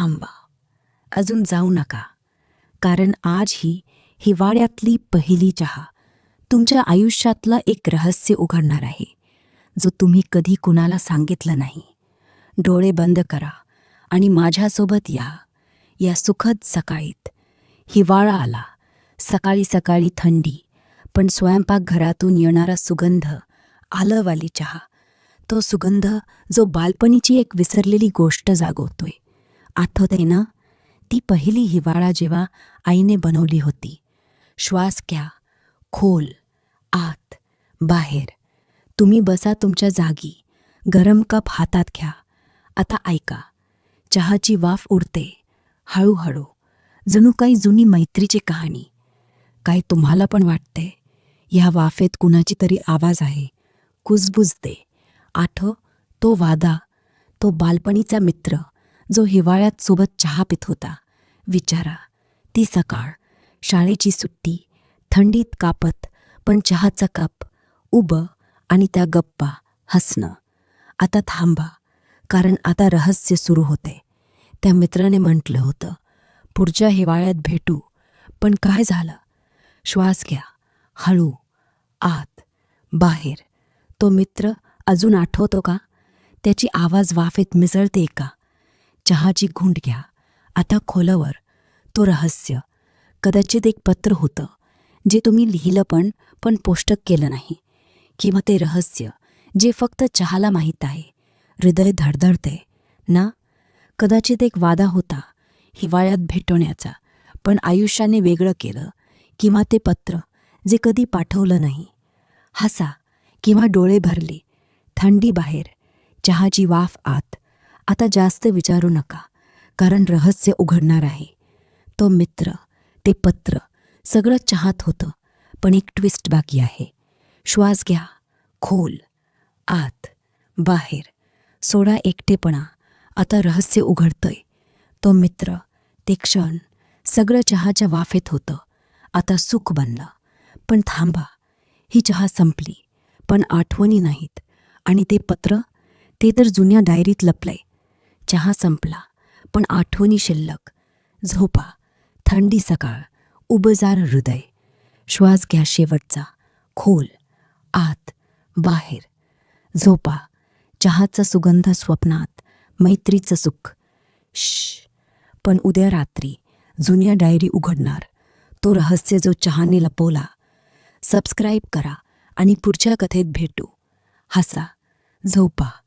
थांबा, अजून जाऊ नका, कारण आज ही हिवाळ्यातली पहिली चहा तुमच्या आयुष्यातलं एक रहस्य उघडणार आहे, जो तुम्ही कधी कुणाला सांगितलं नाही. डोळे बंद करा आणि माझ्यासोबत या. या सुखद सकाळीत हिवाळा आला. सकाळी सकाळी थंडी, पण स्वयंपाकघरातून येणारा सुगंध, आलंवाली चहा. तो सुगंध जो बालपणीची एक विसरलेली गोष्ट जागवतोय. आठवतंय ना, ती पहिली हिवाळा जेव्हा आईने बनवली होती. श्वास घ्या, खोल, आत, बाहेर. तुम्ही बसा तुमच्या जागी, गरम कप हातात घ्या. आता ऐका, चहाची वाफ उडते हळूहळू, जणू काही जुनी मैत्रीची कहाणी. काय तुम्हाला पण वाटते ह्या वाफेत कुणाची तरी आवाज आहे, कुजबुजते. आठव तो वादा, तो बालपणीचा मित्र जो हिवाळ्यात सोबत चहा पित होता. विचारा ती सकाळ, शाळेची सुट्टी, थंडीत कापत पण चहाचा कप, उभं आणि त्या गप्पा, हसणं. आता थांबा, कारण आता रहस्य सुरू होते. त्या मित्राने म्हटलं होतं, पुढच्या हिवाळ्यात भेटू. पण काय झालं? श्वास घ्या, हळू, आत, बाहेर. तो मित्र अजून आठवतो का? त्याची आवाज वाफेत मिसळते का? चहाची घुंट घ्या. आता खोलवर. तो रहस्य कदाचित एक पत्र होतं, जे तुम्ही लिहिलं पण पोष्टक केलं नाही. किंवा ते रहस्य जे फक्त चहाला माहीत आहे. हृदय धडधडते ना? कदाचित एक वादा होता हिवाळ्यात भेटण्याचा, पण आयुष्याने वेगळं केलं. किंवा ते पत्र जे कधी पाठवलं नाही. हसा किंवा डोळे भरले. थंडी बाहेर, चहाची वाफ आत. आता जास्त विचारू नका, कारण रहस्य उघडणार आहे. तो मित्र, ते पत्र, सगळं चहात होतं, पण एक ट्विस्ट बाकी आहे. श्वास घ्या, खोल, आत, बाहेर. सोडा एकटेपणा. आता रहस्य उघडतंय. तो मित्र, ते क्षण, सगळं चहाच्या वाफेत होतं. आता सुख बनलं. पण थांबा, ही चहा संपली, पण आठवणी नाहीत. आणि ते पत्र, ते तर जुन्या डायरीत लपलंय. चहा संपला, पण आठवणी शिल्लक. झोपा, थंडी सकाळ, उबजार हृदय. श्वास घ्या शेवटचा, खोल, आत, बाहेर. झोपा, चहाचा सुगंध स्वप्नात, मैत्रीचं सुख. पण उद्या रात्री जुन्या डायरी उघडणार. तो रहस्य जो चहाने लपवला. सबस्क्राईब करा आणि पुढच्या कथेत भेटू. हसा, झोपा.